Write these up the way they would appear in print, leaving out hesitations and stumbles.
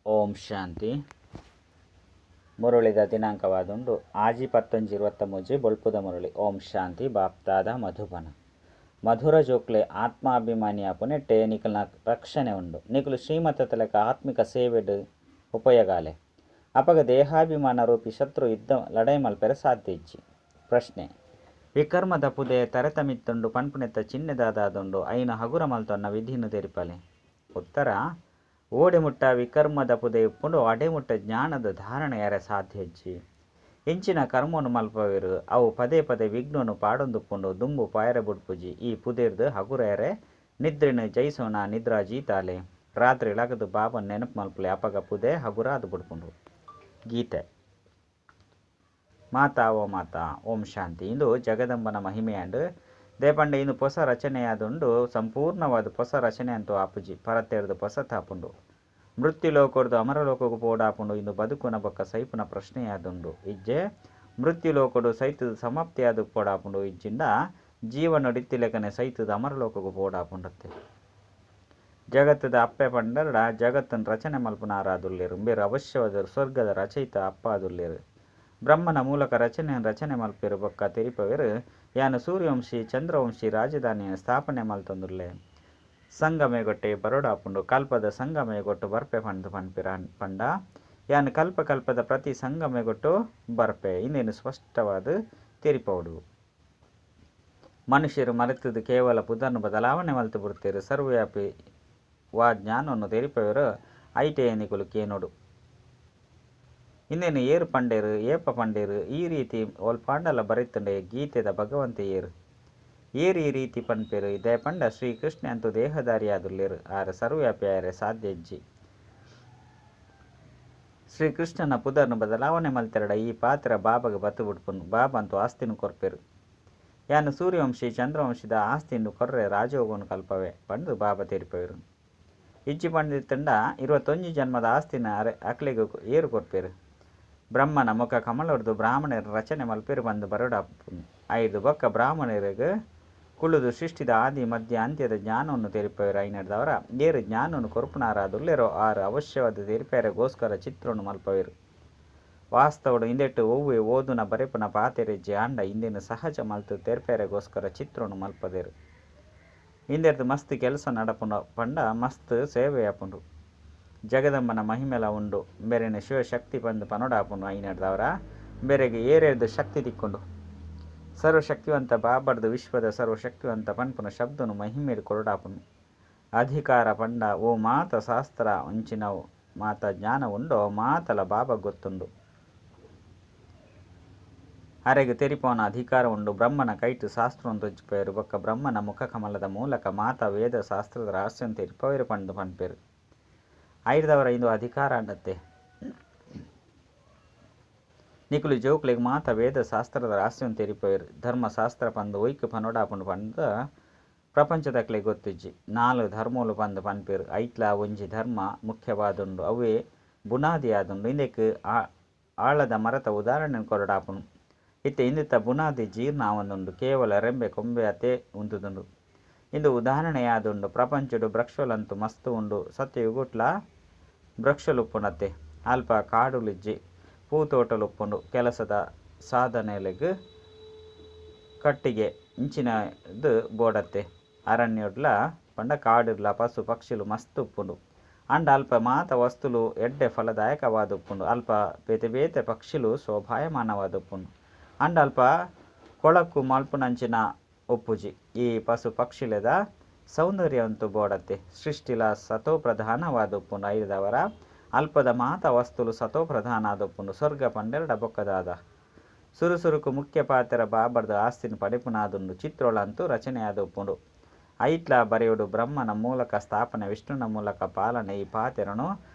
ಓಂ ಶಾಂತಿ. ಮುರುಳಿದ ದಿನಾಂಕವಾದುಂಡು ಆಜಿ 1923 ಬೊಲ್ಪುದ ಮುರುಳಿ. ಓಂ ಶಾಂತಿ. ಬಾಪ್ತಾದ ಮಧುಬನ ಮಧುರ ಜೋಕ್ಲೆ ಆತ್ಮಾಭಿಮಾನಿ ಆಪುನೆಟ್ಟೆ ನಿಕಲ್ನ ರಕ್ಷಣೆ ಉಂಡು. ನಿಕಲು ಶ್ರೀಮತ ತಲಕ ಆತ್ಮಿಕ ಸೇವೆಡು ಉಪಯೋಗಾಲೆ ಅಪಗ ದೇಹಾಭಿಮಾನ ರೂಪಿ ಶತ್ರು ಯುದ್ಧ ಲಡೈ ಮಲ್ಪೆರೆ ಸಾಧ್ಯ ಇಜ್ಜಿ. ಪ್ರಶ್ನೆ: ವಿಕರ್ಮದ ಪುದೆ ತರೆತಮಿತ್ತುಂಡು ಪನ್ಪುನೆತ್ತ ಚಿನ್ನೆದಾದಾದುಂಡು ಐನ ಹಗುರ ಮಲ್ತೊನ್ನ ವಿಧಿನು ತೆರಿಪಲೆ. ಉತ್ತರ: ಓಡೆಮುಟ್ಟ ವಿಕರ್ಮದ ಪುದೆ ಉಪ್ಪುಂಡು ಅಡೆಮುಟ್ಟ ಜ್ಞಾನದ ಧಾರಣೆ ಯಾರೆ ಸಾಧ್ಯ ಇಜ್ಜಿ. ಇಂಚಿನ ಕರ್ಮನು ಮಲ್ಪವೆರು ಅವು ಪದೇ ಪದೇ ವಿಘ್ನನು ಪಾಡೊಂದುಪ್ಪುಂಡು ದುಂಬು ಪಾಯರೆ ಬುಡ್ಪುಜಿ. ಈ ಪುದೆರ್ದು ಹಗುರ ಎರೆ ನಿದ್ರೆನು ಜೈಸೋನ ನಿದ್ರಾ ಜೀತಾಲೆ ರಾತ್ರಿ ಲಗದು ಬಾಬನ್ ನೆನಪು ಮಲ್ಪಲೆ ಅಪಗ ಪುದೆ ಹಗುರ ಅದು ಬುಡ್ಪುಂಡು. ಗೀತೆ ಮಾತಾ ಓ ಮಾತಾ. ಓಂ ಶಾಂತಿ. ಇಂದು ಜಗದಂಬನ ಮಹಿಮೆ ಅಂಡ್ ದೇಪಂಡ ಇಂದು ಹೊಸ ರಚನೆಯಾದುಂಡು ಸಂಪೂರ್ಣವಾದ ಹೊಸ ರಚನೆ ಅಂತೂ ಆಪುಜಿ. ಪರತೆರ್ದು ಹೊಸ ತಾಪುಂಡು ಮೃತ್ಯು ಲೋಕರ್ದು ಅಮರಲೋಕಗೂ ಪೋಡಾಪುಂಡು. ಇಂದು ಬದುಕುನ ಬೊಕ್ಕ ಸೈಪುನ ಪ್ರಶ್ನೆಯಾದುಂಡು. ಇಜ್ಜೆ ಮೃತ್ಯು ಲೋಕಡು ಸೈತದ ಸಮಾಪ್ತಿಯಾದ ಪೋಡಾಪುಂಡು. ಇಜ್ಜಿಂದ ಜೀವನ ಡಿತ್ತಿಲೆಕನೆ ಸೈತದ ಅಮರಲೋಕಗೂ ಪೋಡಾಪುಂಡತ್ತೆ. ಜಗತ್ತದ ಅಪ್ಪೆ ಪಂಡರಡ ಜಗತ್ತನ್ನು ರಚನೆ ಮಲ್ಪುನಾರಾದುಲ್ಲೇರು. ಬೇರೆ ಅವಶ್ಯವಾದ ಸ್ವರ್ಗದ ರಚಯಿತ ಅಪ್ಪಾದುಲ್ಲೇರು. ಬ್ರಹ್ಮನ ಮೂಲಕ ರಚನೆ ಮಲ್ಪೇರು ಬೊಕ್ಕ ತೆರಿಪವೇರು ಯಾನು ಸೂರ್ಯವಂಶಿ ಚಂದ್ರವಂಶಿ ರಾಜಧಾನಿಯನ್ನು ಸ್ಥಾಪನೆ ಮಲ್ತೊಂದುಲ್ಲೆ. ಸಂಗಮೆಗೊಟ್ಟೆ ಬರೋಡಾಪುಂಡು ಕಲ್ಪದ ಸಂಗಮೆಗೊಟ್ಟು ಬರ್ಪೆ ಪಂಡು ಪನ್ಪಿರ ಪಂಡ ಯಾನು ಕಲ್ಪದ ಪ್ರತಿ ಸಂಗಮೆಗೊಟ್ಟು ಬರ್ಪೆ ಇಂದೇನು ಸ್ಪಷ್ಟವಾದ ತೆರಿಪೌಡು. ಮನುಷ್ಯರು ಮರೆತದ್ದು ಕೇವಲ ಪುದರ್ನು ಬದಲಾವಣೆ ಮಲ್ತು ಬಿಡ್ತೇರು. ಸರ್ವವ್ಯಾಪಿ ವಾ ಜ್ಞಾನವನ್ನು ತೆರಿಪವರು ಐಟೆ ಎನಿಕುಲು ಕೇನೋಡು. ಇಂದೇನು ಏರು ಪಂಡೇರು ಏಪ ಪಂಡೇರು ಈ ರೀತಿ ಒಲ್ಪಾಂಡಲ ಬರೆತಂಡೆ ಗೀತೆದ ಭಗವಂತ ಏರು ಈ ರೀತಿ ಪನ್ಪೇರು ಇದೇ ಪಂಡ ಶ್ರೀಕೃಷ್ಣ ಅಂತೂ ದೇಹದಾರಿಯಾದುಲ್ಲೇರು ಆರ ಸರ್ವವ್ಯಾಪಿ ಆರೆ ಸಾಧ್ಯ ಇಜ್ಜಿ. ಶ್ರೀಕೃಷ್ಣನ ಪುದರ್ನು ಬದಲಾವಣೆ ಮಲ್ತೆರಡ ಈ ಪಾತ್ರ ಬಾಬಾಗ ಬತ್ತು ಬಿಡ್ಪುನು. ಬಾಬಾ ಅಂತೂ ಆಸ್ತಿನು ಕೊರ್ಪೇರು. ಯಾನು ಸೂರ್ಯವಂಶಿ ಚಂದ್ರವಂಶದ ಆಸ್ತಿಯನ್ನು ಕೊರ್ರೆ ರಾಜಯೋಗವನ್ನು ಕಲ್ಪವೆ ಪಂಡು ಬಾಬಾ ತೆರಿಪೇರು. ಇಜ್ಜಿ ಪಂಡಿತಂಡ 21 ಜನ್ಮದ ಆಸ್ತಿನ ಅಕ್ಲೆಗೂ ಏರು ಕೊರ್ಪೇರು. ಬ್ರಹ್ಮನ ಮುಖ ಕಮಲರ್ದು ಬ್ರಾಹ್ಮಣರ ರಚನೆ ಮಲ್ಪೇರು ಬಂದು ಬರೋಡಾಪುನು. ಐದು ಬೊಕ್ಕ ಬ್ರಾಹ್ಮಣರಿಗೆ ಕುಳುದು ಸೃಷ್ಟಿದ ಆದಿ ಮಧ್ಯ ಅಂತ್ಯದ ಜ್ಞಾನವನ್ನು ತೆರಿಪೇರು. ಐನರ್ದವರ ಏರು ಜ್ಞಾನವನ್ನು ಕೊರ್ಪುನಾರಾದುಲ್ಲೇರೋ ಆರು ಅವಶ್ಯವಾದ ತೆರಿಪೇರೆಗೋಸ್ಕರ ಚಿತ್ರವನ್ನು ಮಲ್ಪವೇರು. ವಾಸ್ತವಡು ಇಂದೆಟ್ಟು ಒವ್ವೆ ಓದುನ ಬರೆಪುನ ಪಾತೆರೆಜ್ಜೆ ಆಂಡ ಇಂದೇನು ಸಹಜ ಮಲ್ತು ತೆರಿಪೇರೆಗೋಸ್ಕರ ಚಿತ್ರವನ್ನು ಮಲ್ಪದೇರು. ಇಂದೆರ್ದು ಮಸ್ತ್ ಕೆಲಸ ನಡಪುನ ಪಂಡ ಮಸ್ತ್ ಸೇವೆಯಾಪುಂಡು. ಜಗದಂಬನ ಮಹಿಮೆಲ ಉಂಡು ಬೇರೆನೆ ಶಿವಶಕ್ತಿ ಬಂದು ಪನೋಡಾಪುಂಡು. ಐನರ್ದವರ ಬೇರೆಗೆ ಏರೇರ್ದು ಶಕ್ತಿ ತಿಕ್ಕೊಂಡು ಸರ್ವಶಕ್ತಿವಂತ ಬಾಬರ್ದು ವಿಶ್ವದ ಸರ್ವಶಕ್ತಿವಂತ ಪನ್ಪುನ ಶಬ್ದನು ಮಹಿಮೇರು ಕೊರಡಾಪುನು. ಅಧಿಕಾರ ಪಂಡ ಓ ಮಾತ ಶಾಸ್ತ್ರ ಒಂಚಿನವು ಮಾತ ಜ್ಞಾನ ಉಂಡೋ ಮಾತಲ ಬಾಬಾ ಗೊತ್ತುಂಡು. ಅರೆಗೆ ತೆರಿಪವನ ಅಧಿಕಾರ ಉಂಡು. ಬ್ರಹ್ಮನ ಕೈಟು ಶಾಸ್ತ್ರವನ್ನು ತೊಜ್ಜಿಪೇರು ಬೊಕ್ಕ ಬ್ರಹ್ಮನ ಮುಖ ಕಮಲದ ಮೂಲಕ ಮಾತ ವೇದ ಶಾಸ್ತ್ರದ ರಹಸ್ಯವನ್ನು ತೆರಿಪವೇರು ಪಂಡು ಪನ್ಪೇರು. ಐದವರ ಇಂದು ಅಧಿಕಾರ ಅಂಡತ್ತೆ ನಿಕುಲು ಜೋಕ್ಲೆಗೆ ಮಾತ ವೇದ ಶಾಸ್ತ್ರದ ರಹಸ್ಯವನ್ನು ತೆರಿಪವೇರು. ಧರ್ಮಶಾಸ್ತ್ರ ಪಂದು ಒಯ್ಕು ಪನೋಡಾಪುಂಡು ಪಂಡ ಪ್ರಪಂಚದಕ್ಲೆ ಗೊತ್ತಿಜ್ಜಿ. 4 ಧರ್ಮೋಲು ಪಂದು ಪನ್ಪೇರು. ಐಟ್ಲ ಒಂಜಿ ಧರ್ಮ ಮುಖ್ಯವಾದುಂಡು ಅವೇ ಬುನಾದಿಯಾದುಂಡು. ಇಂದಕ್ಕೆ ಆಳದ ಮರತ ಉದಾಹರಣೆ ಕೊರಡಾಪುನು. ಇತ್ತೆ ಇಂದಿತ್ತ ಬುನಾದಿ ಜೀರ್ಣ ಆವೊಂದುಂಡು ಕೇವಲ ರೆಂಬೆ ಕೊಂಬೆ ಅತೆ ಉಂತುದುಂಡು. ಇಂದು ಉದಾಹರಣೆಯಾದುಂಡು ಪ್ರಪಂಚಡು ಬ್ರಕ್ಷಲಂತೂ ಮಸ್ತು ಉಂಡು. ಸತ್ಯಯುಗುಟ್ಲ ಬ್ರಕ್ಷಲುಪ್ಪುನತ್ತೆ ಅಲ್ಪ ಕಾಡುಲಿಜ್ಜಿ ಪೂತೋಟಲುಪ್ಪುಂಡು. ಕೆಲಸದ ಸಾಧನೆಲೆಗ್ ಕಟ್ಟಿಗೆ ಇಂಚಿನದು ಬೋಡತ್ತೆ. ಅರಣ್ಯಡ್ಲ ಪಂಡ ಕಾಡಿರ್ಲ ಪಶು ಪಕ್ಷಿಲು ಮಸ್ತ್ ಉಪ್ಪುಂಡು. ಅಂಡ ಅಲ್ಪ ಮಾತ ವಸ್ತುಲು ಎಡ್ಡೆ ಫಲದಾಯಕವಾದ ಉಪ್ಪುಂಡು. ಅಲ್ಪ ಬೇತೆ ಬೇತೆ ಪಕ್ಷಿಲು ಶೋಭಾಯಮಾನವಾದ ಉಪ್ಪುಂಡು. ಅಂಡ ಅಲ್ಪ ಕೊಳಕು ಮಲ್ಪುನಂಚಿನ ಒಪ್ಪುಜಿ. ಈ ಪಶು ಪಕ್ಷಿಲೆದ ಸೌಂದರ್ಯವಂತೂ ಬೋಡತ್ತೆ. ಸೃಷ್ಟಿಲ ಸತೋಪ್ರಧಾನವಾದ ಉಪ್ಪುಂಡು. ಐದವರ ಅಲ್ಪದ ಮಾತ ವಸ್ತುಲು ಸತೋಪ್ರಧಾನ ಆದೊಪ್ಪುಂಡು. ಸ್ವರ್ಗ ಪಂಡೆರಡ ಬೊಕ್ಕದಾದ ಸುರುಸುರುಕು ಮುಖ್ಯ ಪಾತ್ರ ಬಾಬರ್ದ ಆಸ್ತಿನ ಪಡೆಪುನಾದುಂಡು. ಚಿತ್ರೋಳಂತೂ ರಚನೆಯಾದ ಉಪ್ಪುಂಡು. ಐಟ್ಲ ಬರೆಯುಡು ಬ್ರಹ್ಮನ ಮೂಲಕ ಸ್ಥಾಪನೆ ವಿಷ್ಣುನ ಮೂಲಕ ಪಾಲನೆ. ಈ ಪಾತೆರನು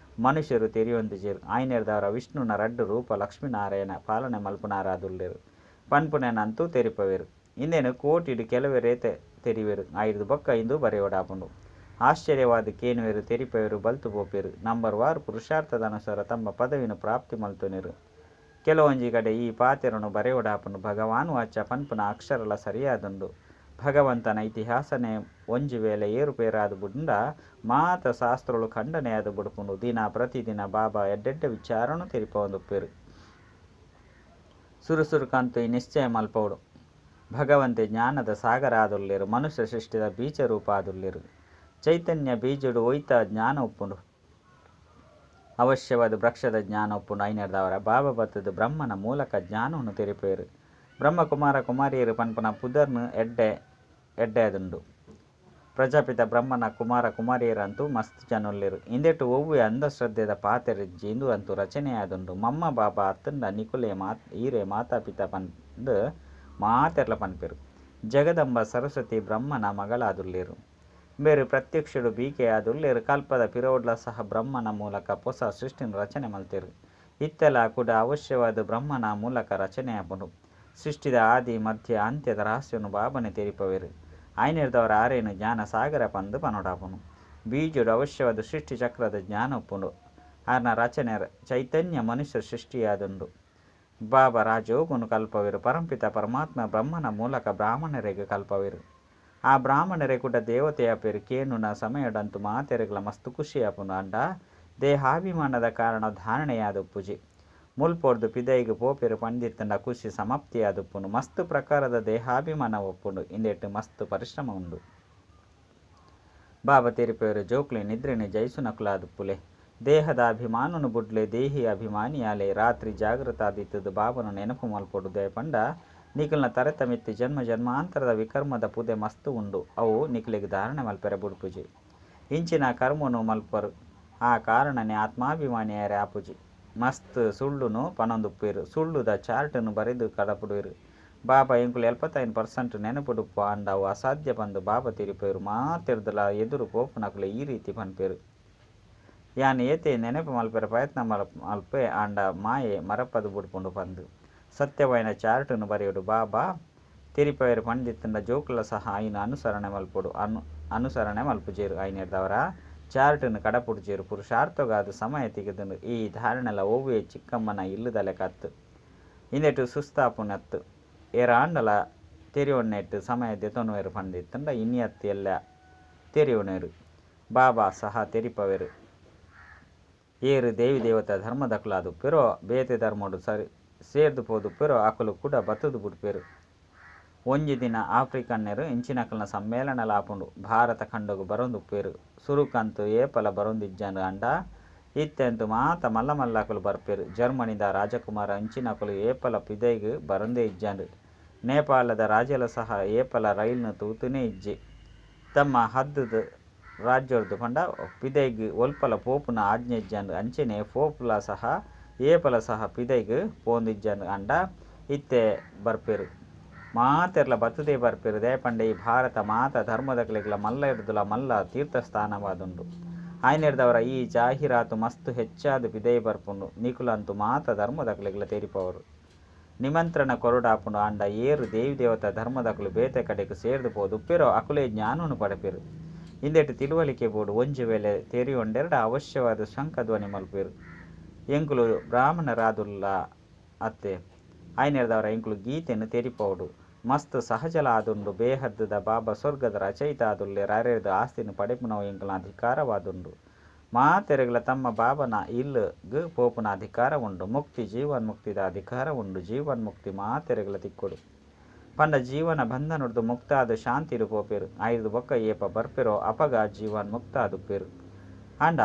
ಮನುಷ್ಯರು ತೆರೆಯೊಂದಿಜೇರು. ಐನೇರ್ದವರ ವಿಷ್ಣುನ ರಡ್ಡು ರೂಪ ಲಕ್ಷ್ಮೀನಾರಾಯಣ ಪಾಲನೆ ಮಲ್ಪುನಾರಾದುಲ್ಲೇರು ಪನ್ಪುನೆನಂತೂ ತೆರಿಪವೇರು. ಇಂದೇನು ಕೋಟಿಡು ಕೆಲವೇ ರೇತೆ ತೆರಿವೇರು. ಐದು ಬೊಕ್ಕ ಇಂದು ಬರೆಯೋಡಾಪುಂಡು. ಆಶ್ಚರ್ಯವಾದ ಕೇನುವೆರು ತೆರಿಪವೇರು ಬಲ್ತು ಪೋಪೇರು. ನಂಬರ್ ವಾರು ಪುರುಷಾರ್ಥದ ಅನುಸಾರ ತಮ್ಮ ಪದವಿನ ಪ್ರಾಪ್ತಿ ಮಲ್ತುನೆರು. ಕೆಲವೊಂಜಿ ಕಡೆ ಈ ಪಾತೆರನು ಬರೆಯೋಡಾಪುಂಡು. ಭಗವಾನ್ ವಾಚ ಪನ್ಪುನ ಅಕ್ಷರಲ ಸರಿಯಾದುಂಡು. ಭಗವಂತನ ಇತಿಹಾಸನೇ ಒಂಜಿ ವೇಳೆ ಏರುಪೇರಾದು ಬುಂಡ ಮಾತ ಶಾಸ್ತ್ರಗಳು ಖಂಡನೆಯಾದು ಬುಡುಪುಂಡು ದಿನ ಪ್ರತಿದಿನ ಬಾಬಾ ಎಡ್ಡೆಡ್ಡೆ ವಿಚಾರನು ತೆರಿಪೊಂದುಪ್ಪೇರು ಸುರುಸುರು ಕಂತು ಈ ನಿಶ್ಚಯ ಮಲ್ಪೋಡು ಭಗವಂತೆ ಜ್ಞಾನದ ಸಾಗರ ಆದುಲ್ಲೇರು ಮನುಷ್ಯ ಸೃಷ್ಟಿದ ಬೀಜ ರೂಪ ಆದುಲ್ಲೇರು ಚೈತನ್ಯ ಬೀಜಡು ಒಯ್ತ ಜ್ಞಾನ ಉಪ್ಪುಂಡು ಅವಶ್ಯವಾದ ವೃಕ್ಷದ ಜ್ಞಾನ ಉಪ್ಪುಂಡು ಐನರ್ದವರ ಬಾಬಾ ಬತ್ತದ ಬ್ರಹ್ಮನ ಮೂಲಕ ಜ್ಞಾನವನ್ನು ತೆರಿಪೇರು ಬ್ರಹ್ಮಕುಮಾರ ಕುಮಾರಿಯರು ಪನ್ಪನ ಪುದರ್ನು ಎಡ್ಡೆ ಅದುಂಡು ಪ್ರಜಾಪಿತ ಬ್ರಹ್ಮನ ಕುಮಾರ ಕುಮಾರಿಯರಂತೂ ಮಸ್ತ್ ಜನೊಲ್ಲೇರು ಇಂದೆಟ್ಟು ಒವ್ವೆ ಅಂಧಶ್ರದ್ಧೆದ ಪಾತೆರಿಜ್ಜಿ ಇಂದು ಅಂತೂ ರಚನೆಯಾದುಂಡು ಮಮ್ಮ ಬಾಬಾ ಅತ್ತಂಡ ನಿಕುಲೆ ಈರೆ ಮಾತಾಪಿತ ಪಂದು ಮಾತೆರ್ಲ ಪನ್ಪೇರು ಜಗದಂಬ ಸರಸ್ವತಿ ಬ್ರಹ್ಮನ ಮಗಳಾದುಲ್ಲೇರು ಬೇರೆ ಪ್ರತ್ಯಕ್ಷರು ಬೀಕೆ ಆದುಲ್ಲೇರು ಕಲ್ಪದ ಪಿರೋಡ್ಲ ಸಹ ಬ್ರಹ್ಮನ ಮೂಲಕ ಹೊಸ ಸೃಷ್ಟಿನ ರಚನೆ ಮಲ್ತೇರು ಇತ್ತೆಲ್ಲ ಕೂಡ ಅವಶ್ಯವಾದ ಬ್ರಹ್ಮನ ಮೂಲಕ ರಚನೆ ಆಪುಂಡು ಸೃಷ್ಟಿದ ಆದಿ ಮಧ್ಯ ಅಂತ್ಯದ ರಹಸ್ಯವನ್ನು ಬಾಬನೆ ತೆರಿಪವೇರು ಆಯ್ನಿರ್ದವರ ಆರೇನು ಜ್ಞಾನ ಸಾಗರ ಪಂದು ಪನೋಡಾಪುನು ಬೀಜುಡು ಅವಶ್ಯವಾದ ಸೃಷ್ಟಿ ಚಕ್ರದ ಜ್ಞಾನ ಉಪ್ಪುಂಡು ಆರ್ನ ರಚನೆ ಚೈತನ್ಯ ಮನುಷ್ಯ ಸೃಷ್ಟಿಯಾದುಂಡು ಬಾಬಾ ರಾಜೋಗುನು ಕಲ್ಪವೇರು ಪರಂಪಿತ ಪರಮಾತ್ಮ ಬ್ರಹ್ಮನ ಮೂಲಕ ಬ್ರಾಹ್ಮಣರಿಗೆ ಕಲ್ಪವೇರು ಆ ಬ್ರಾಹ್ಮಣರೇ ಕೂಡ ದೇವತೆಯ ಪೇರು ಕೇನುನ ಸಮಯದಂತು ಮಾತೆರೆಗಳ ಮಸ್ತು ಖುಷಿಯಾಪುನು ಅಂಡ ದೇಹಾಭಿಮಾನದ ಕಾರಣ ಧಾರಣೆಯಾದುಪ್ಪುಜಿ ಮುಲ್ಪೊಡ್ದು ಪಿದೈಗೆ ಪೋಪೆರು ಪಂಡಿತಂಡ ಖುಷಿ ಸಮಾಪ್ತಿಯಾದುಪ್ಪುನು ಮಸ್ತು ಪ್ರಕಾರದ ದೇಹಾಭಿಮಾನ ಒಪ್ಪುಂಡು ಇಂದೆಟ್ಟು ಮಸ್ತು ಪರಿಶ್ರಮ ಉಂಡು ಬಾಬಾ ತೆರಿಪೇರು ಜೋಕ್ಲಿ ನಿದ್ರೆನೆ ಜೈಸುನಕುಲಾದುಪ್ಪುಲೆ ದೇಹದ ಅಭಿಮಾನನು ಬುಡ್ಲೆ ದೇಹಿ ಅಭಿಮಾನಿಯಾಲೆ ರಾತ್ರಿ ಜಾಗೃತ ಆದಿತ್ತದು ಬಾಬನು ನೆನಪು ಮಲ್ಪೊಡು ದಯಪಂಡ ನಿಖಲ್ನ ತರತಮಿತ್ತಿ ಜನ್ಮ ಜನ್ಮಾಂತರದ ವಿಕರ್ಮದ ಪುದೆ ಮಸ್ತು ಉಂಡು ಅವು ನಿಖಲಿಗೆ ಧಾರಣೆ ಮಲ್ಪೆರೆ ಬುಡ್ಪುಜಿ ಇಂಚಿನ ಕರ್ಮನು ಮಲ್ಪರು ಆ ಕಾರಣನೇ ಆತ್ಮಾಭಿಮಾನಿಯರೇ ಆಪುಜಿ ಮಸ್ತ್ ಸುಳ್ಳುನು ಪನೊಂದುಪ್ಪೇರು ಸುಳ್ಳುದ ಚಾರ್ಟನ್ನು ಬರೆದು ಕಡಪುಡುವರು ಬಾಬಾ ಎಂಕುಲು 75% ನೆನಪುಡುಪ್ಪು ಅಂಡ ಅವು ಅಸಾಧ್ಯ ಬಂದು ಬಾಬಾ ತಿರಿಪೇರು ಮಾತೆರ್ದಲ ಎದುರು ಪೋಪುನಕುಲೆ ಈ ರೀತಿ ಪನ್ಪೇರು ಯಾನ್ ಏತೆ ನೆನಪು ಮಲ್ಪೆರೆ ಪ್ರಯತ್ನ ಮಲ್ಪೆ ಅಂಡ ಮಾಯೆ ಮರಪದು ಬುಡ್ಪುಂಡು ಪಂದು ಸತ್ಯವಾಯಿನ ಚಾರ್ಟನ್ನು ಬರೆಯುಡು ಬಾಬಾ ತಿರಿಪೇರು ಪಂಡಿತಂಡ ಜೋಕುಲ ಸಹ ಆಯ್ನ ಅನುಸರಣೆ ಮಲ್ಪೊಡು ಅನುಸರಣೆ ಮಲ್ಪುಜೇರು ಐನೆರ್ದವರ ಚಾರ್ಟನ್ನು ಕಡಪುಡ್ಜೇರು ಪುರುಷಾರ್ಥಗಾದ ಸಮಯ ತೆಗೆದು ಈ ಧಾರಣೆಲ ಓವ್ವೆ ಚಿಕ್ಕಮ್ಮನ ಇಲ್ಲದಲೆ ಕತ್ತು ಇಂದೆಟ್ಟು ಸುಸ್ತಾಪುನತ್ತು ಏರಾಂಡಲ ತೆರಿಯೊಣ್ಣೆಟ್ಟು ಸಮಯ ದೆತೊನುವೆರು ಪಂಡಿತಂಡ ಇನ್ನಿಯತ್ತು ಎಲ್ಲ ತೆರಿಯೊಣೆರು ಬಾಬಾ ಸಹ ತೆರಿಪವೆರು ಏರು ದೇವಿ ದೇವತಾ ಧರ್ಮದಕುಲಾದು ಪೆರೋ ಬೇತೆ ಧರ್ಮಡು ಸರಿ ಸೇರ್ದು ಪೋದು ಪೆರೋ ಅಕುಲು ಕೂಡ ಬತ್ತದು ಬುಡ್ಪೇರು ಒಂಜಿ ದಿನ ಆಫ್ರಿಕನ್ನರು ಇಂಚಿನಕಲ್ನ ಸಮ್ಮೇಳನ ಆಪುಂಡು ಭಾರತ ಖಂಡಗು ಬರೊಂದುಪ್ಪೇರು ಸುರುಕಂತು ಏಪಲ ಬರೊಂದಿಜ್ಜಂಡು ಅಂಡ ಇತ್ತೆಂತು ಮಾತ ಮಲ್ಲ ಮಲ್ಲಕುಲು ಬರ್ಪೇರು ಜರ್ಮನಿದ ರಾಜಕುಮಾರ ಇಂಚಿನಕುಲು ಏಪಲ ಪಿದೈಗ್ ಬರೊಂದೇ ಇಜ್ಜಂಡು ನೇಪಾಳದ ರಾಜಲ ಸಹ ಏಪಲ ರೈಲ್ನು ತೂತುನೇ ಇಜ್ಜಿ ತಮ್ಮ ಹದ್ದದ ರಾಜ್ಯರ್ದು ಪಂಡ ಪಿದೈಗ್ ಒಲ್ಪಲ ಪೋಪುನ ಆಜ್ಞೆ ಇಜ್ಜಂಡು ಅಂಚೆನೆ ಪೋಪುಲ ಸಹ ಏಪಲ ಸಹ ಪಿದೈಗ್ ಪೋಂದಿಜ್ಜಂಡು ಅಂಡ ಇತ್ತೆ ಬರ್ಪೇರು ಮಾತೆರ್ಲ ಬತ್ತದೇ ಬರ್ಪೇರು ದಯಪಂಡ ಈ ಭಾರತ ಮಾತ ಧರ್ಮದಕ್ಲೆಗ್ಲ ಮಲ್ಲ ಇರ್ದುಲ ಮಲ್ಲ ತೀರ್ಥಸ್ಥಾನವಾದುಂಡು ಆಯ್ನೆರ್ದವರ ಈ ಜಾಹೀರಾತು ಮಸ್ತು ಹೆಚ್ಚಾದ ಪಿದೈ ಬರ್ಪುಂಡು ನಿಕುಲಂತು ಮಾತ ಧರ್ಮದಕ್ಲೆಗ್ಲ ತೆರಿಪವರು ನಿಮಂತ್ರಣ ಕೊರಡಾಪುಂಡು ಅಂಡ ಏರು ದೇವಿ ದೇವತಾ ಧರ್ಮದಕುಲು ಬೇತೆ ಕಡೆಗೆ ಸೇರ್ದು ಪೋದು ಉಪ್ಪೆರೋ ಅಕುಲೆ ಜ್ಞಾನನು ಪಡೆಪೇರು ಇಂದೆಟ್ಟು ತಿಳುವಳಿಕೆ ಬೋಡು ಒಂಜಿ ವೇಳೆ ತೆರಿಯೊಂಡೆರಡ ಅವಶ್ಯವಾದ ಶಂಖಧ್ವನಿ ಮಲ್ಪೇರು ಎಂಕುಲು ಬ್ರಾಹ್ಮಣರಾದುಲ್ಲ ಅತ್ತೆ ಆಯ್ನೆರ್ದವರ ಎಂಕುಲು ಗೀತೆಯನ್ನು ತೆರಿಪೋಡು ಮಸ್ತ್ ಸಹಜಲ ಆದುಂಡು ಬೇಹದ್ದದ ಬಾಬಾ ಸ್ವರ್ಗದ ರಚಯಿತ ಆದುಲ್ಲೆ ರಾರೆದು ಆಸ್ತಿನ ಪಡೆಪುನವು ಎಂಕುಲ ಅಧಿಕಾರವಾದುಂಡು ಮಾತೆರೆಗಳ ತಮ್ಮ ಬಾಬನ ಇಲ್ಗ್ ಪೋಪುನ ಅಧಿಕಾರ ಉಂಡು ಮುಕ್ತಿ ಜೀವನ್ಮುಕ್ತಿದ ಅಧಿಕಾರ ಉಂಡು ಜೀವನ್ಮುಕ್ತಿ ಮಾತೆರೆಗಳ ತಿಕ್ಕೊಡು ಪಂಡ ಜೀವನ ಬಂಧನುಡ್ದು ಮುಕ್ತಾದ ಶಾಂತಿಡು ಪೋಪೇರು ಐದು ಬೊಕ್ಕ ಏಪ ಬರ್ಪೆರೋ ಅಪಗ ಜೀವನ್ಮುಕ್ತ ಆದುಪ್ಪೇರು ಅಂಡ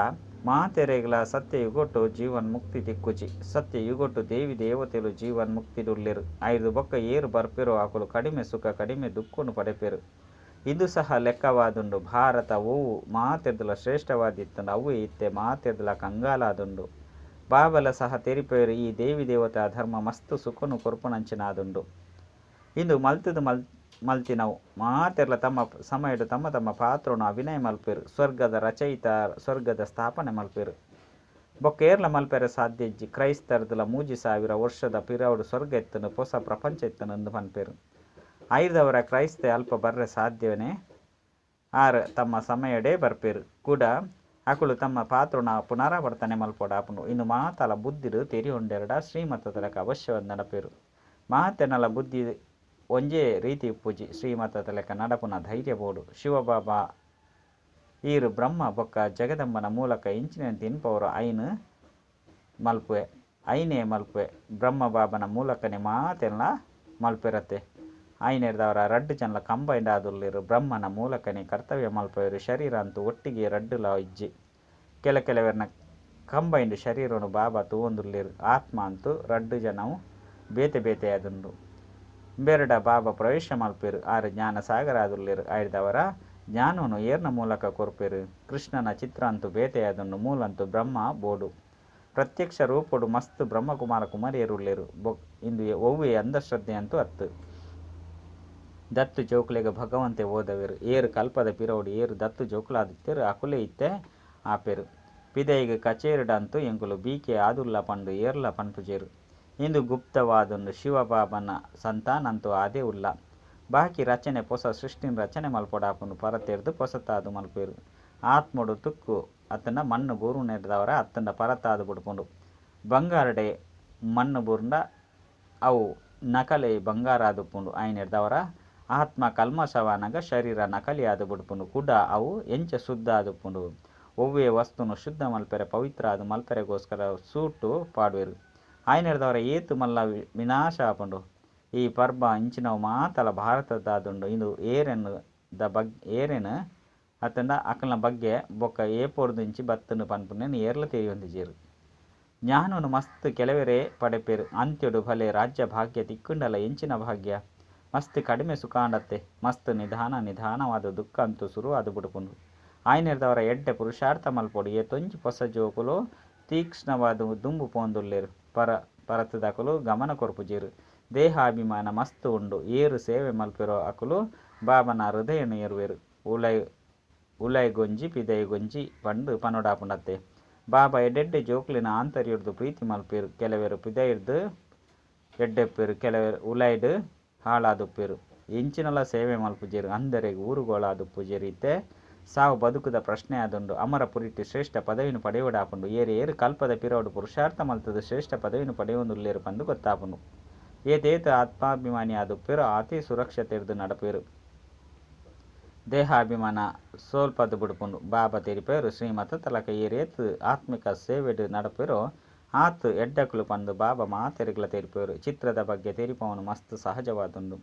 ಮಾತೆರೆಗಳ ಸತ್ಯ ಯುಗೊಟ್ಟು ಜೀವನ್ಮುಕ್ತಿ ತಿಕ್ಕುಜಿ ಸತ್ಯ ಯುಗೊಟ್ಟು ದೇವಿ ದೇವತೆಲು ಜೀವನ್ಮುಕ್ತಿದುಲ್ಲೆರು ಐದು ಬೊಕ್ಕ ಏರು ಬರ್ಪೆರೋ ಅಕುಲು ಕಡಿಮೆ ಸುಖ ಕಡಿಮೆ ದುಃಖನು ಪಡೆಪೇರು ಇದು ಸಹ ಲೆಕ್ಕವಾದುಂಡು ಭಾರತ ಓವು ಮಾತೆರ್ದಲ ಶ್ರೇಷ್ಠವಾದಿತ್ತಂಡು ಅವು ಇತ್ತೆ ಮಾತೆರ್ದಲ ಕಂಗಾಲಾದುಂಡು ಬಾಬಲ ಸಹ ತೆರಿಪೇರು ಈ ದೇವಿ ದೇವತಾ ಧರ್ಮ ಮಸ್ತು ಸುಖನು ಕೊರ್ಪುನಂಚಿನಾದುಂಡು ಇಂದು ಮಲ್ತದು ಮಲ್ತಿನವು ಮಾತೆರ್ಲ ತಮ್ಮ ಸಮಯಡು ತಮ್ಮ ತಮ್ಮ ಪಾತ್ರನು ಅಭಿನಯ ಮಲ್ಪೇರು ಸ್ವರ್ಗದ ರಚಯಿತ ಸ್ವರ್ಗದ ಸ್ಥಾಪನೆ ಮಲ್ಪೇರು ಬೊಕ್ಕೇರ್ಲ ಮಲ್ಪೆರೆ ಸಾಧ್ಯ ಇಜ್ಜಿ ಕ್ರೈಸ್ತರದಲ 3000 ವರ್ಷದ ಪಿರವುಡು ಸ್ವರ್ಗ ಎತ್ತನು ಹೊಸ ಪ್ರಪಂಚ ಎತ್ತನು ಎಂದು ಪನ್ಪೇರು ಐದವರ ಕ್ರೈಸ್ತ ಅಲ್ಪ ಬರ್ರೆ ಸಾಧ್ಯವೇ ಆರು ತಮ್ಮ ಸಮಯಡೇ ಬರ್ಪೇರು ಕೂಡ ಅಕುಲು ತಮ್ಮ ಪಾತ್ರನ ಪುನರಾವರ್ತನೆ ಮಲ್ಪೊಡಾಪುನು ಇನ್ನು ಮಾತಲ ಬುದ್ಧಿಡು ತೆರಿಯೊಂಡೆರಡ ಶ್ರೀಮತದಲಕ ಅವಶ್ಯವಾದ ನಡಪೇರು ಮಾತೆನಲ ಬುದ್ಧಿ ಒಂಜೇ ರೀತಿ ಉಪ್ಪುಜಿ ಶ್ರೀಮತದ ಲೆಕ್ಕ ನಡಪುನ ಧೈರ್ಯ ಬೋಡು ಶಿವಬಾಬಾ ಈರು ಬ್ರಹ್ಮ ಬೊಕ್ಕ ಜಗದಂಬನ ಮೂಲಕ ಇಂಚಿನ ತಿನ್ಪವರು ಐನು ಮಲ್ಪುವೆ ಐನೇ ಮಲ್ಪುವೆ ಬ್ರಹ್ಮ ಬಾಬನ ಮೂಲಕನೇ ಮಾತೆಲ್ಲ ಮಲ್ಪಿರತ್ತೆ ಐನೇರ್ದವರ ರಡ್ಡು ಜನಲ ಕಂಬೈಂಡ್ ಆದುಲ್ಲಿರು ಬ್ರಹ್ಮನ ಮೂಲಕನೇ ಕರ್ತವ್ಯ ಮಲ್ಪುವೆರು ಶರೀರ ಅಂತೂ ಒಟ್ಟಿಗೆ ರಡ್ಡುಲ ಇಜ್ಜಿ ಕೆಲವೆರ್ನ ಕಂಬೈಂಡ್ ಶರೀರನು ಬಾಬಾ ತೂವೊಂದುಲ್ಲಿರು ಆತ್ಮ ಅಂತೂ ರಡ್ಡು ಜನವು ಬೇತೆ ಬೇತೆ ಆದುಂಡು ಬೆರಡ ಬಾಬಾ ಪ್ರವೇಶ ಮಲ್ಪೇರು ಆರು ಜ್ಞಾನ ಸಾಗರ ಆದುಲ್ಲಿರು ಆಯ್ದವರ ಜ್ಞಾನವನ್ನು ಏರ್ನ ಮೂಲಕ ಕೊರ್ಪೇರು ಕೃಷ್ಣನ ಚಿತ್ರ ಅಂತೂ ಬೇತೆಯಾದುಂಡು ಮೂಲಂತೂ ಬ್ರಹ್ಮ ಬೋಡು ಪ್ರತ್ಯಕ್ಷ ರೂಪಡು ಮಸ್ತ್ ಬ್ರಹ್ಮಕುಮಾರ ಕುಮಾರಿಯರುಳ್ಳೇರು ಇಂದು ಒವ್ವೆ ಅಂಧಶ್ರದ್ಧೆ ಅಂತೂ ಅತ್ತು ದತ್ತು ಜೋಕ್ಲೆಗೆ ಭಗವಂತೆ ಓದವೇರು ಏರು ಕಲ್ಪದ ಪಿರೋಡು ಏರು ದತ್ತು ಜೋಕ್ಲಾದಿತ್ತೇರು ಅಕುಲೆ ಇತ್ತೆ ಆಪೇರು ಪಿದೈಗೆ ಕಚೇರಿಡಂತೂ ಎಂಕುಲು ಬೀಕೆ ಆದುಲ್ಲ ಪಂಡು ಏರ್ಲ ಪನ್ಪುಜೇರು ಇಂದು ಗುಪ್ತವಾದುಂಡು ಶಿವಬಾಬನ ಸಂತಾನಂತೂ ಆದೇ ಉಲ್ಲ ಬಾಕಿ ರಚನೆ ಹೊಸ ಸೃಷ್ಟಿನ ರಚನೆ ಮಲ್ಪೊಡಾಪುಂಡು ಪರತೆರ್ದು ಪೊಸತಾದು ಮಲ್ಪೇರು ಆತ್ಮಡು ತುಕ್ಕು ಅತ್ತಂಡ ಮಣ್ಣು ಬೂರು ನೆಡ್ದವರ ಅತ್ತಂಡ ಪರತಾದು ಬಿಡ್ಪುಂಡು ಬಂಗಾರಡೆ ಮಣ್ಣು ಬೂರ್ಂಡ ಅವು ನಕಲೆ ಬಂಗಾರ ಆದುಪ್ಪುಂಡು ಐನೆಡ್ದವರ ಆತ್ಮ ಕಲ್ಮಶವಾನಗ ಶರೀರ ನಕಲಿ ಆದು ಬಿಡ್ಪುಂಡು ಕುಡ ಅವು ಎಂಚ ಶುದ್ಧ ಆದುಪ್ಪುಂಡು ಒವ್ವೇ ವಸ್ತುನು ಶುದ್ಧ ಮಲ್ಪೆರೆ ಪವಿತ್ರ ಆದು ಮಲ್ಪೆರೆಗೋಸ್ಕರ ಸೂಟು ಪಾಡುವೆರು ಐನೆಡ್ದವರ ಏತು ಮಲ್ಲ ವಿನಾಶ ಆಪುಂಡು ಈ ಪರ್ಬ ಇಂಚಿನವು ಮಾತಲ ಭಾರತದಾದುಂಡು ಇಂದು ಏರೇನು ಅತ್ತಂಡ ಅಕಲ್ನ ಬಗ್ಗೆ ಬೊಕ್ಕ ಏಪೋರ್ದು ಇಂಚಿ ಬತ್ತನು ಪನ್ಪುನೇನು ಏರ್ಲ ತೆರಿಯೊಂದಿಜೇರು ಜ್ಞಾನನು ಮಸ್ತ್ ಕೆಲವೆರೇ ಪಡೆಪೇರು ಅಂತ್ಯಡು ಭಲೆ ರಾಜ್ಯ ಭಾಗ್ಯ ತಿಕ್ಕುಂಡಲ ಎಂಚಿನ ಭಾಗ್ಯ ಮಸ್ತ್ ಕಡಿಮೆ ಸುಖಾಂಡತ್ತೆ ಮಸ್ತ್ ನಿಧಾನವಾದ ದುಃಖ ಅಂತೂ ಶುರು ಆದು ಬಿಡುಪುಂಡು ಆಯ್ನೆರ್ದವರ ಎಡ್ಡೆ ಪುರುಷಾರ್ಥ ಮಲ್ಪೊಡು ಏತೊಂಜಿ ಪೊಸ ಜೋಕುಲು ತೀಕ್ಷ್ಣವಾದ ದುಂಬು ಪೋಂದುಲ್ಲೇರು ಪರತದಕುಲು ಗಮನ ಕೊರ್ಪುಜೇರು ದೇಹಾಭಿಮಾನ ಮಸ್ತ್ ಉಂಡು ಏರು ಸೇವೆ ಮಲ್ಪಿರೋ ಅಕುಲು ಬಾಬನ ಹೃದಯನು ಏರುವೆರು ಉಲೈ ಗೊಂಜಿ ಪಿದೈ ಗೊಂಜಿ ಪಂಡು ಪನೊಡಾಪುಂಡತ್ತೆ ಬಾಬಾ ಎಡ್ಡೆಡ್ಡೆ ಜೋಕ್ಲಿನ ಆಂತರ್ಯರ್ದು ಪ್ರೀತಿ ಮಲ್ಪೇರು ಕೆಲವೆರು ಪಿದೈರ್ದು ಎಡ್ಡೆಪ್ಪೇರು ಕೆಲವೆರು ಉಲೈಡ್ ಹಾಳಾದುಪ್ಪೇರು ಇಂಚಿನಲ ಸೇವೆ ಮಲ್ಪುಜೇರು ಅಂದರೆಗೆ ಊರುಗೋಳಾದುಪ್ಪುಜೇರು ಇತ್ತೆ ಸಾವು ಬದುಕುದ ಪ್ರಶ್ನೆ ಆದುಂಡು ಅಮರ ಪುರಿಟಿ ಶ್ರೇಷ್ಠ ಪದವಿನು ಪಡೆಯುವುದಾಪುಂಡು ಏರು ಕಲ್ಪದ ಪಿರೋಡು ಪುರುಷಾರ್ಥ ಮಲ್ತದ ಶ್ರೇಷ್ಠ ಪದವಿನು ಪಡೆಯುವುದುಲ್ಲೇರು ಪಂದು ಗೊತ್ತಾಪುಂಡು ಏತೇತು ಆತ್ಮಾಭಿಮಾನಿ ಆದುಪ್ಪೇರು ಅತಿ ಸುರಕ್ಷತೆರ್ದು ನಡಪೇರು ದೇಹಾಭಿಮಾನ ಸೋಲ್ಪದು ಬಿಡುಪುಂಡು ಬಾಬಾ ತೆರಿಪೇರು ಶ್ರೀಮತ ತಲಕ ಏರೇತು ಆತ್ಮಿಕ ಸೇವೆಡು ನಡಪೇರು ಆತು ಎಡ್ಡಕುಲು ಪಂದು ಬಾಬಾ ಮಾತೆರಿಗ್ಲ ತೆರಿಪೇರು ಚಿತ್ರದ ಬಗ್ಗೆ ತೆರಿಪವನು ಮಸ್ತ್ ಸಹಜವಾದುಂಡು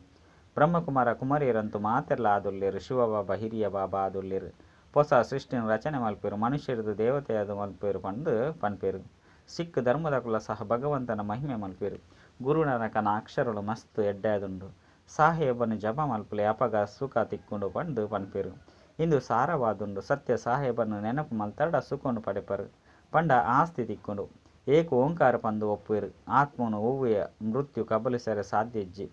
ಬ್ರಹ್ಮಕುಮಾರ ಕುಮಾರಿಯರಂತೂ ಮಾತೆರ್ಲ ಆದುಲ್ಲೇರು ಶಿವಬಾಬಾ ಹಿರಿಯ ಬಾಬಾ ಆದುಲ್ಲೇರು ಹೊಸ ಸೃಷ್ಟಿನ ರಚನೆ ಮಲ್ಪೇರು ಮನುಷ್ಯರದು ದೇವತೆಯಾದ ಮಲ್ಪೇರು ಪಂಡು ಪನ್ಪೇರು ಸಿಖ್ ಧರ್ಮದಕುಲ ಸಹ ಭಗವಂತನ ಮಹಿಮೆ ಮಲ್ಪೇರು ಗುರುನಾನಕನ ಅಕ್ಷರಗಳು ಮಸ್ತ್ ಎಡ್ಡಾದುಂಡು ಸಾಹೇಬನು ಜಪ ಮಲ್ಪಲೆ ಅಪಗ ಸುಖ ತಿಕ್ಕೊಂಡು ಪಂಡು ಪನ್ಪೇರು ಇಂದು ಸಾರವಾದುಂಡು ಸತ್ಯ ಸಾಹೇಬನು ನೆನಪು ಮಲ್ತಡ ಸುಖನು ಪಡೆಪರು ಪಂಡ ಆಸ್ತಿ ತಿಕ್ಕೊಂಡು ಏಕ ಓಂಕಾರ ಪಂದು ಒಪ್ಪುವೆರು ಆತ್ಮನು ಹೂವೆಯ ಮೃತ್ಯು ಕಬಲಿಸರೆ ಸಾಧ್ಯಜ್ಜಿ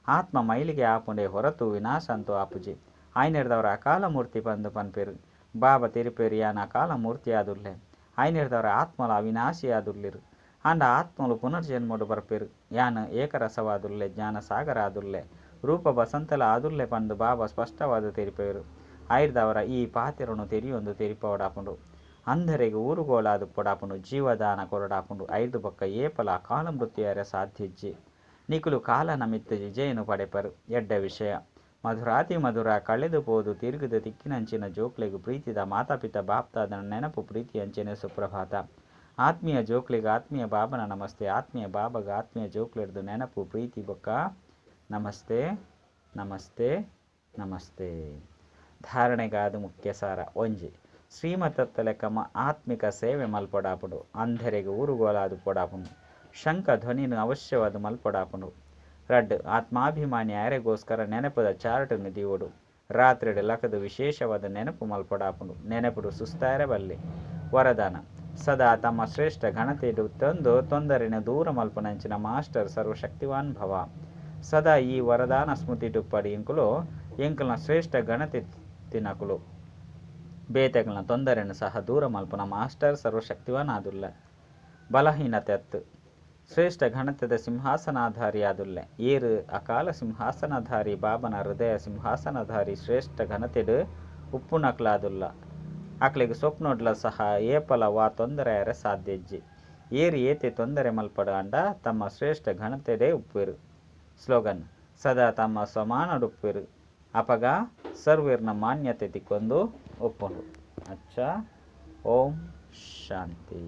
ಆತ್ಮ ಮೈಲಿಗೆ ಆಪುಂಡೆ ಹೊರತು ವಿನಾಶ ಅಂತೂ ಆಪುಜಿ ಐನೆರ್ದವರ ಅಕಾಲ ಮೂರ್ತಿ ಪಂದು ಪನ್ಪೇರು ಬಾಬಾ ತಿರುಪೇರು ಯಾನ ಅಕಾಲ ಮೂರ್ತಿ ಆದುಲ್ಲೆ ಐನೆರ್ದವರ ಆತ್ಮಲ ಅವಿನಾಶಿ ಆದುಲ್ಲಿರು ಅಂಡ ಆತ್ಮಲು ಪುನರ್ಜನ್ಮಡು ಬರ್ಪೇರು ಯಾನ ಏಕರಸವಾದುಲ್ಲೆ ಜ್ಞಾನ ಸಾಗರ ಆದುಲ್ಲೆ ರೂಪ ಬಸಂತಲ ಆದುಲ್ಲೆ ಪಂದು ಬಾಬಾ ಸ್ಪಷ್ಟವಾದ ತೆರಿಪೇರು ಐರ್ದವರ ಈ ಪಾತಿರನು ತೆರಿಯೊಂದು ತೆರಿಪವಡಾಪುಂಡು ಅಂಧರೆಗೆ ಊರುಗೋಳಾದು ಪೊಡಾಪುಂಡು ಜೀವದಾನ ಕೊರಡಾಪುಂಡು ಐದು ಬೊಕ್ಕ ಏಪಲ ಅಕಾಲ ಮೃತ್ಯುಯರ ಸಾಧ್ಯಜ್ಜಿ ನಿಕುಲು ಕಾಲ ನಮಿತ್ತು ವಿಜಯನು ಪಡೆಪರು ಎಡ್ಡ ವಿಷಯ ಮಧುರಾತಿ ಮಧುರ ಕಳೆದು ಪೋದು ತಿರುಗಿದ ತಿಕ್ಕಿನಂಚಿನ ಜೋಕ್ಲೆಗು ಪ್ರೀತಿದ ಮಾತಾಪಿತ ಬಾಪ್ತಾದ ನೆನಪು ಪ್ರೀತಿ ಅಂಚೆನೆ ಸುಪ್ರಭಾತ ಆತ್ಮೀಯ ಜೋಕ್ಲಿಗೆ ಆತ್ಮೀಯ ಬಾಬನ ನಮಸ್ತೆ ಆತ್ಮೀಯ ಬಾಬಾಗ ಆತ್ಮೀಯ ಜೋಕ್ಲಿಡ್ದು ನೆನಪು ಪ್ರೀತಿ ಬೊಕ್ಕ ನಮಸ್ತೆ ನಮಸ್ತೆ ನಮಸ್ತೆ ಧಾರಣೆಗಾದು ಮುಖ್ಯ ಸಾರ ಒಂಜಿ ಶ್ರೀಮತತ್ತ ಲೆಕ್ಕಮ ಆತ್ಮಿಕ ಸೇವೆ ಮಲ್ಪೊಡಾಪುಡು ಅಂಧರೆಗೆ ಊರುಗೋಲಾದು ಪೊಡಾಪುಂಡು ಶಂಖ ಧ್ವನಿನು ಅವಶ್ಯವಾದ ಮಲ್ಪೊಡಾಪುಂಡು ರಡ್ ಆತ್ಮಾಭಿಮಾನಿ ಯಾರೆಗೋಸ್ಕರ ನೆನಪದ ಚಾರ್ಟನ್ನು ದಿವೋಡು ರಾತ್ರಿಡೆ ಲಕದು ವಿಶೇಷವಾದ ನೆನಪು ಮಲ್ಪೊಡಾಪುಂಡು ನೆನಪುಡು ಸುಸ್ತಾರ ಬಲ್ಲೆ ವರದಾನ ಸದಾ ತಮ್ಮ ಶ್ರೇಷ್ಠ ಘನತೆಡು ತಂದು ತೊಂದರೆನ ದೂರ ಮಲ್ಪನಂಚಿನ ಮಾಸ್ಟರ್ ಸರ್ವಶಕ್ತಿವಾನ್ ಭವ ಸದಾ ಈ ವರದಾನ ಸ್ಮೃತಿಡು ಪಡಿ ಎಂಕುಲು ಎಂಕಲ್ನ ಶ್ರೇಷ್ಠ ಘನತೆ ತಿನ್ನಕುಲು ಬೇತೆಗಳನ್ನ ತೊಂದರೆಯನ್ನು ಸಹ ದೂರ ಮಲ್ಪನ ಮಾಸ್ಟರ್ ಸರ್ವಶಕ್ತಿವಾನ್ ಆದುಲ್ಲ ಬಲಹೀನತೆ ಅತ್ತು ಶ್ರೇಷ್ಠ ಘನತೆದ ಸಿಂಹಾಸನಾಧಾರಿ ಆದುಲ್ಲೆ ಏರು ಅಕಾಲ ಸಿಂಹಾಸನಧಾರಿ ಬಾಬನ ಹೃದಯ ಸಿಂಹಾಸನಧಾರಿ ಶ್ರೇಷ್ಠ ಘನತೆಡು ಉಪ್ಪು ನಕ್ಲಾದುಲ್ಲ ಅಕ್ಲಿಗೆ ಸ್ವಪ್ನೋಡ್ಲ ಸಹ ಏಪಲ ವಾ ತೊಂದರೆಯರ ಸಾಧ್ಯಜ್ಜಿ ಏರು ಏತೆ ತೊಂದರೆ ಮಲ್ಪಡ ಅಂಡ ತಮ್ಮ ಶ್ರೇಷ್ಠ ಘನತೆಡೆ ಉಪ್ಪೇರು ಸ್ಲೋಗನ್ ಸದಾ ತಮ್ಮ ಸಮಾನಡುಪ್ಪೆರು ಅಪಗ ಸರ್ವೇರ್ನ ಮಾನ್ಯತೆ ತಿಕ್ಕೊಂದು ಒಪ್ಪುಂಡು. ಅಚ್ಚ. ಓಂ ಶಾಂತಿ.